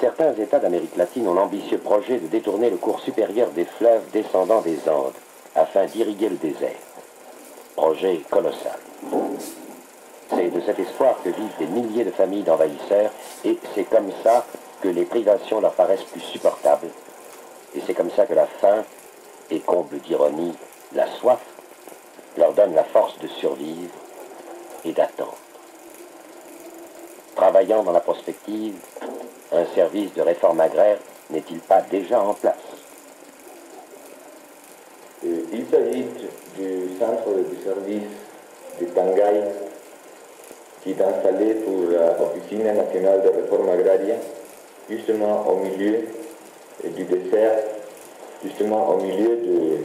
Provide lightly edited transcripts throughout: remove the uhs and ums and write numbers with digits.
Certains États d'Amérique latine ont l'ambitieux projet de détourner le cours supérieur des fleuves descendant des Andes afin d'irriguer le désert. Projet colossal. C'est de cet espoir que vivent des milliers de familles d'envahisseurs et c'est comme ça que les privations leur paraissent plus supportables. Et c'est comme ça que la faim, et comble d'ironie, la soif, leur donne la force de survivre et d'attendre. Travaillant dans la prospective, un service de réforme agraire n'est-il pas déjà en place? Il s'agit du centre de service de Tangay qui est installé pour l'Officine nationale de réforme agraire, justement au milieu du désert, justement au milieu de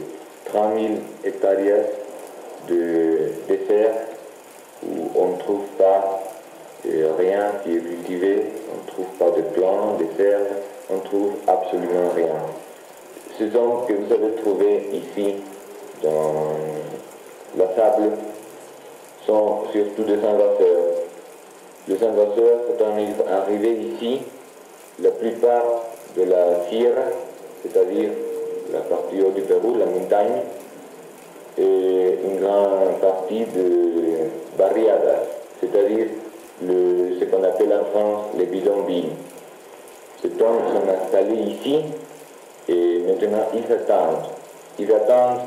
30 000 hectares de désert où on ne trouve pas rien qui est cultivé, on ne trouve pas de plantes, de herbes, on ne trouve absolument rien. Ces zones que vous avez trouvées ici dans la sable sont surtout des invaseurs. Les invaseurs sont arrivés ici, la plupart de la sierra, c'est-à-dire la partie haute du Pérou, la montagne, et une grande partie de barriadas, c'est-à-dire ce qu'on appelle en France les bidonvilles. Ces hommes sont installés ici et maintenant ils attendent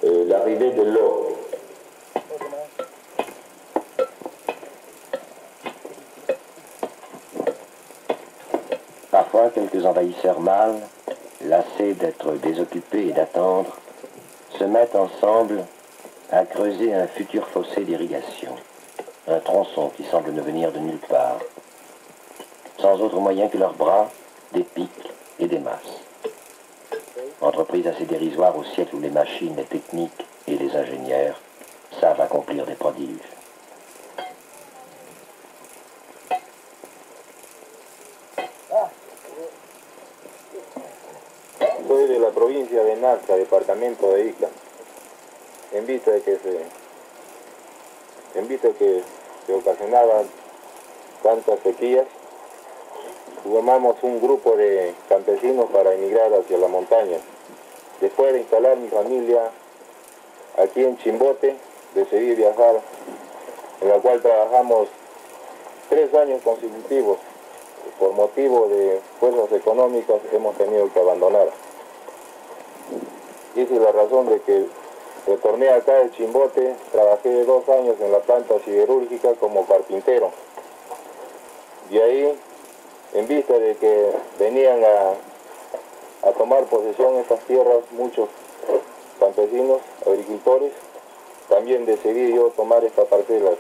l'arrivée de l'eau. Parfois, quelques envahisseurs mâles, lassés d'être désoccupés et d'attendre, se mettent ensemble à creuser un futur fossé d'irrigation, un tronçon qui semble ne venir de nulle part, sans autre moyen que leurs bras, des pics et des masses. Entreprise assez dérisoire au siècle où les machines, les techniques et les ingénieurs savent accomplir des prodiges. Soy de la provincia de Nazca, departamento de Ica. En vista de que se ocasionaban tantas sequías, formamos un grupo de campesinos para emigrar hacia la montaña. Después de instalar mi familia aquí en Chimbote, decidí viajar, en la cual trabajamos 3 años consecutivos. Por motivo de fuerzas económicas hemos tenido que abandonar. Esa es la razón de que retorné acá al Chimbote, trabajé 2 años en la planta siderúrgica como carpintero. Y ahí, en vista de que venían a tomar posesión estas tierras muchos campesinos, agricultores, también decidí yo tomar estas parcelas,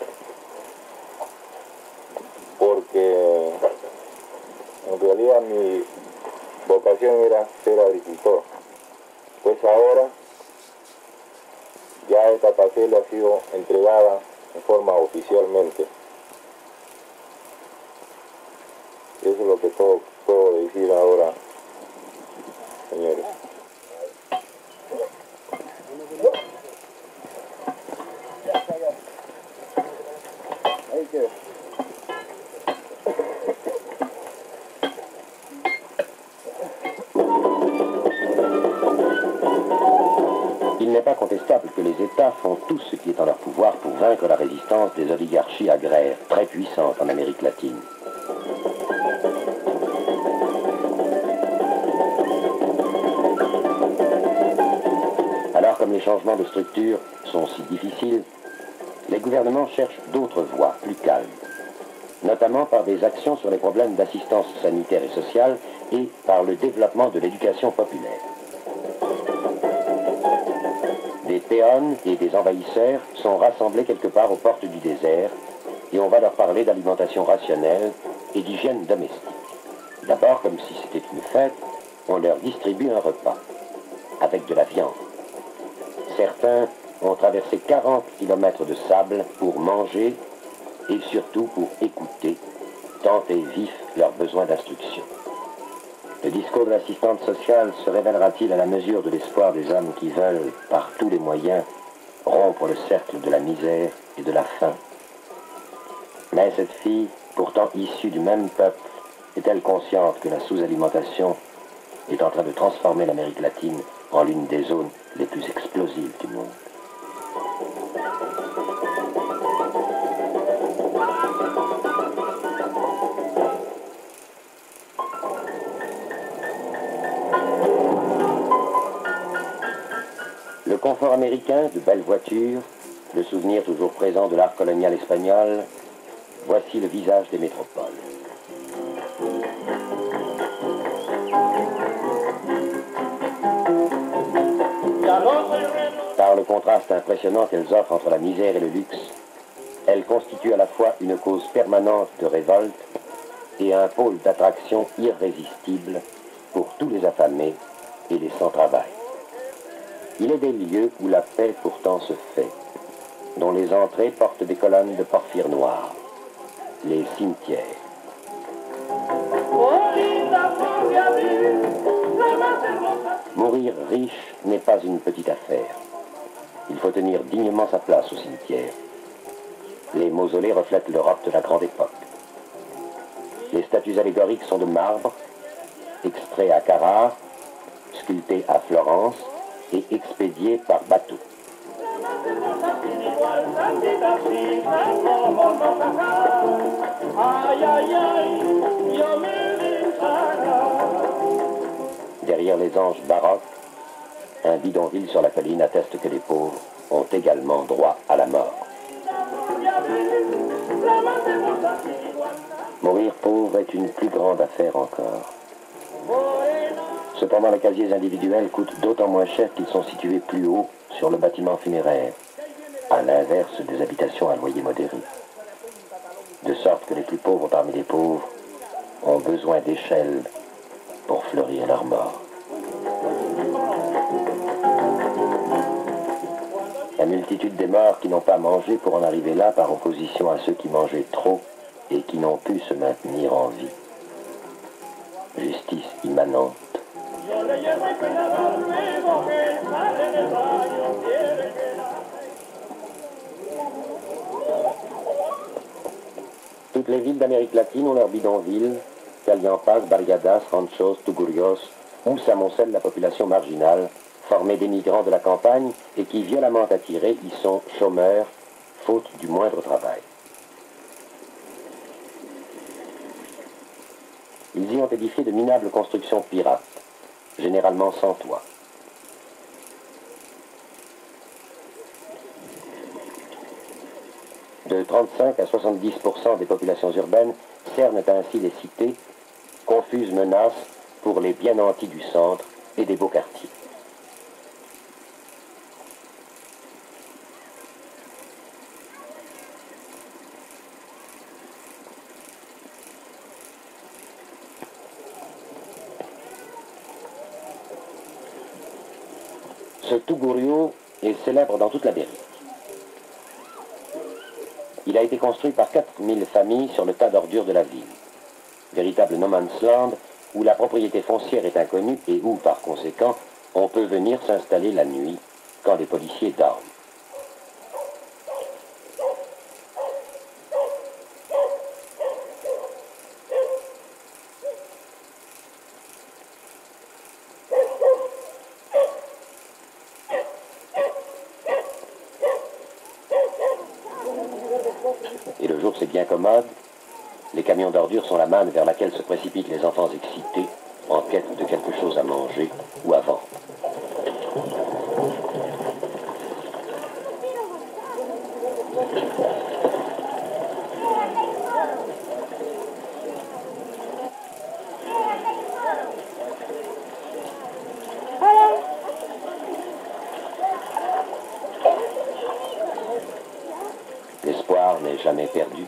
porque en realidad mi vocación era ser agricultor. Pues ahora ya esta parcela ha sido entregada en forma oficialmente. Eso es lo que puedo decir ahora, señores. Il n'est pas contestable que les États font tout ce qui est en leur pouvoir pour vaincre la résistance des oligarchies agraires, très puissantes en Amérique latine. Alors, comme les changements de structure sont si difficiles, les gouvernements cherchent d'autres voies plus calmes, notamment par des actions sur les problèmes d'assistance sanitaire et sociale et par le développement de l'éducation populaire. Des péons et des envahisseurs sont rassemblés quelque part aux portes du désert et on va leur parler d'alimentation rationnelle et d'hygiène domestique. D'abord, comme si c'était une fête, on leur distribue un repas avec de la viande. Certains ont traversé 40 km de sable pour manger et surtout pour écouter, tant est vif leur besoin d'instruction. Le discours de l'assistante sociale se révélera-t-il à la mesure de l'espoir des hommes qui veulent, par tous les moyens, rompre le cercle de la misère et de la faim? Mais cette fille, pourtant issue du même peuple, est-elle consciente que la sous-alimentation est en train de transformer l'Amérique latine en l'une des zones les plus explosives du monde? Le confort américain, de belles voitures, le souvenir toujours présent de l'art colonial espagnol, voici le visage des métropoles. Par le contraste impressionnant qu'elles offrent entre la misère et le luxe, elles constituent à la fois une cause permanente de révolte et un pôle d'attraction irrésistible pour tous les affamés et les sans-travail. Il est des lieux où la paix pourtant se fait, dont les entrées portent des colonnes de porphyre noir, les cimetières. Mourir riche n'est pas une petite affaire. Il faut tenir dignement sa place au cimetière. Les mausolées reflètent l'Europe de la grande époque. Les statues allégoriques sont de marbre, extraits à Carrare, sculptés à Florence et expédiés par bateau. Derrière les anges baroques, un bidonville sur la colline atteste que les pauvres ont également droit à la mort. Mourir pauvre est une plus grande affaire encore. Cependant, les casiers individuels coûtent d'autant moins cher qu'ils sont situés plus haut sur le bâtiment funéraire, à l'inverse des habitations à loyer modéré. De sorte que les plus pauvres parmi les pauvres ont besoin d'échelles pour fleurir leur mort. La multitude des morts qui n'ont pas mangé pour en arriver là par opposition à ceux qui mangeaient trop et qui n'ont pu se maintenir en vie. Justice immanente. Toutes les villes d'Amérique latine ont leurs bidonvilles, Caliampas, Barriadas, Ranchos, Tugurios, où s'amoncelle la population marginale, formée d'émigrants de la campagne et qui, violemment attirés, y sont chômeurs, faute du moindre travail. Ils y ont édifié de minables constructions pirates, généralement sans toit. De 35 à 70% des populations urbaines cernent ainsi les cités, confuses menaces pour les bien nantis du centre et des beaux quartiers. Ce Tugurio est célèbre dans toute l'Amérique. Il a été construit par 4000 familles sur le tas d'ordures de la ville. Véritable no man's land où la propriété foncière est inconnue et où, par conséquent, on peut venir s'installer la nuit quand les policiers dorment. Et le jour, c'est bien commode. Les camions d'ordures sont la manne vers laquelle se précipitent les enfants excités en quête de quelque chose à manger ou à vendre. L'espoir n'est jamais perdu.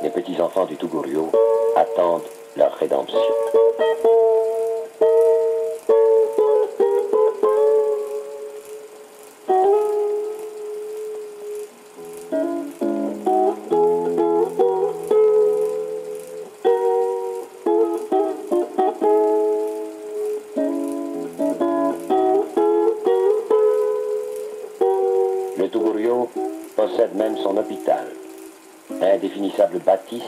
Les petits-enfants du Tugurio attendent leur rédemption. Le Tugurio possède même son hôpital. Indéfinissable bâtisse,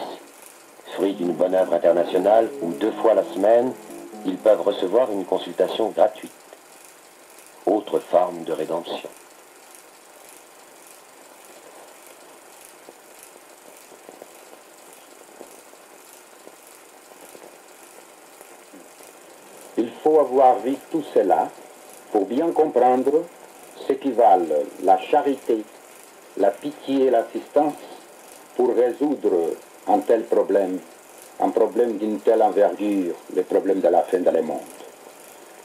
fruit d'une bonne œuvre internationale où 2 fois la semaine, ils peuvent recevoir une consultation gratuite. Autre forme de rédemption. Il faut avoir vu tout cela pour bien comprendre ce qui valent la charité, la pitié et l'assistance pour résoudre un tel problème, un problème d'une telle envergure, le problème de la fin de le monde.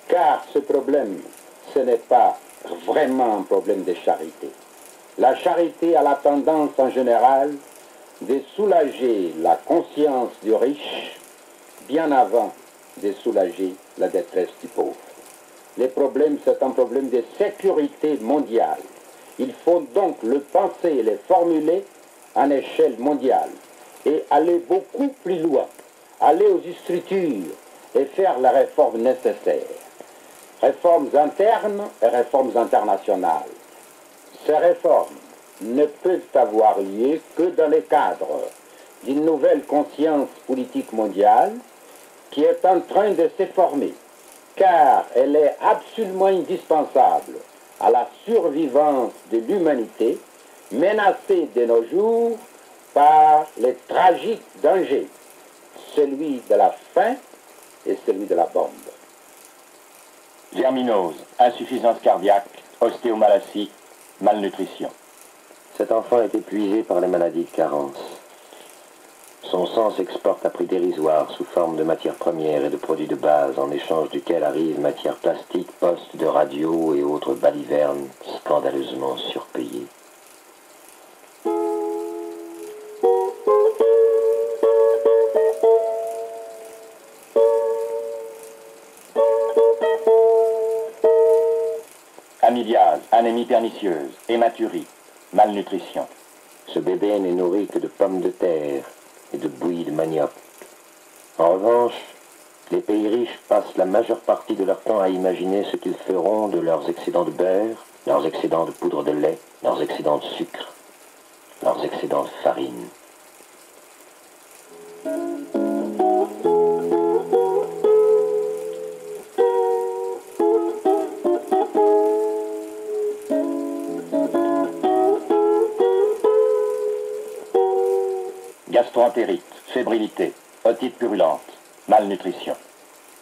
Car ce problème, ce n'est pas vraiment un problème de charité. La charité a la tendance en général de soulager la conscience du riche bien avant de soulager la détresse du pauvre. Le problème, c'est un problème de sécurité mondiale. Il faut donc le penser et le formuler à échelle mondiale et aller beaucoup plus loin, aller aux structures et faire les réformes nécessaires. Réformes internes et réformes internationales. Ces réformes ne peuvent avoir lieu que dans le cadre d'une nouvelle conscience politique mondiale qui est en train de se former, car elle est absolument indispensable à la survivance de l'humanité, menacée de nos jours par les tragiques dangers, celui de la faim et celui de la bombe. Verminose, insuffisance cardiaque, ostéomalacie, malnutrition. Cet enfant est épuisé par les maladies de carence. Son sang s'exporte à prix dérisoire sous forme de matières premières et de produits de base, en échange duquel arrivent matières plastiques, postes de radio et autres balivernes scandaleusement surpayés. Amybiase, anémie pernicieuse, hématurie, malnutrition. Ce bébé n'est nourri que de pommes de terre et de bouillie de manioc. En revanche, les pays riches passent la majeure partie de leur temps à imaginer ce qu'ils feront de leurs excédents de beurre, leurs excédents de poudre de lait, leurs excédents de sucre, leurs excédents de farine. Gastroentérite, fébrilité, otite purulente, malnutrition.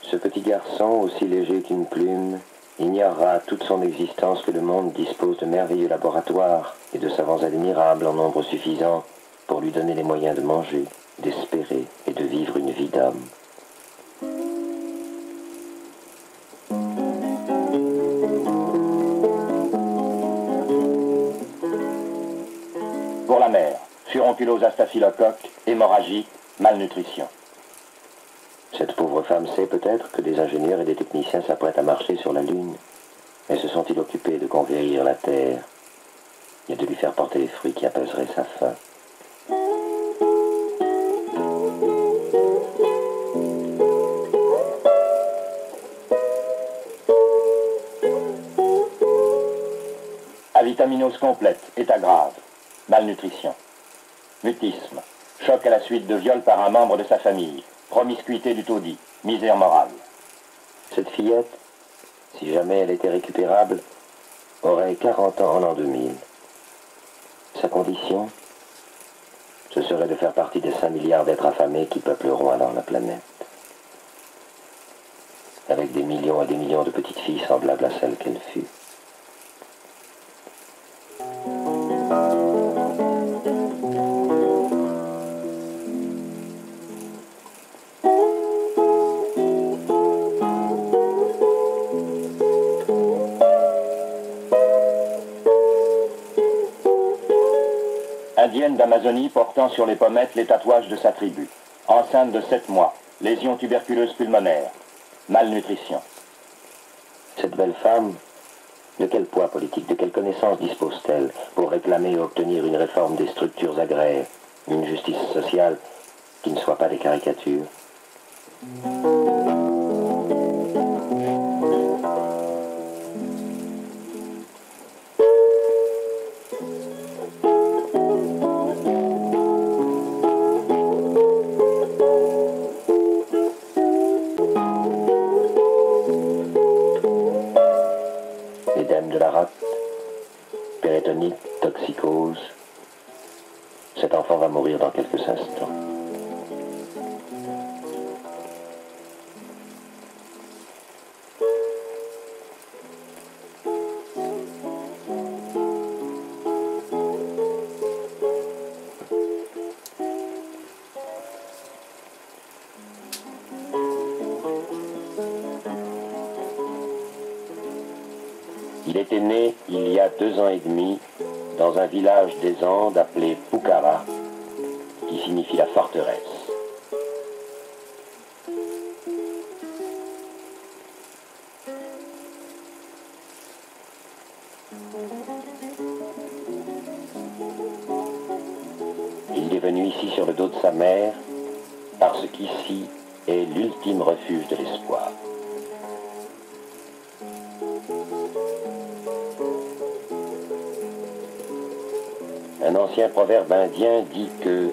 Ce petit garçon, aussi léger qu'une plume, ignorera toute son existence que le monde dispose de merveilleux laboratoires et de savants admirables en nombre suffisant pour lui donner les moyens de manger, d'espérer et de vivre une vie d'homme. Pour la mère, furonculose à staphylocoque, hémorragie, malnutrition. Cette pauvre femme sait peut-être que des ingénieurs et des techniciens s'apprêtent à marcher sur la Lune. Et se sont-ils occupés de conquérir la Terre et de lui faire porter les fruits qui apaiseraient sa faim? Avitaminose complète, état grave, malnutrition. Mutisme, choc à la suite de viol par un membre de sa famille, promiscuité du taudis, misère morale. Cette fillette, si jamais elle était récupérable, aurait 40 ans en l'an 2000. Sa condition, ce serait de faire partie des 5 milliards d'êtres affamés qui peupleront alors la planète. Avec des millions et des millions de petites filles semblables à celle qu'elle fut. Indienne d'Amazonie portant sur les pommettes les tatouages de sa tribu. Enceinte de 7 mois. Lésion tuberculeuse pulmonaire. Malnutrition. Cette belle femme, de quel poids politique, de quelle connaissance dispose-t-elle pour réclamer et obtenir une réforme des structures agraires, une justice sociale qui ne soit pas des caricatures? Kétonite, toxicose. Cet enfant va mourir dans quelques instants. Il était né il y a 2 ans et demi dans un village des Andes appelé Pucara, qui signifie la forteresse. Il est venu ici sur le dos de sa mère, parce qu'ici est l'ultime refuge de l'espoir. Un ancien proverbe indien dit que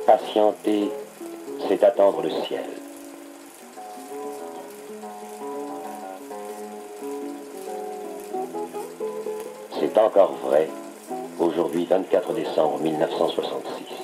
patienter, c'est attendre le ciel. C'est encore vrai, aujourd'hui 24 décembre 1966.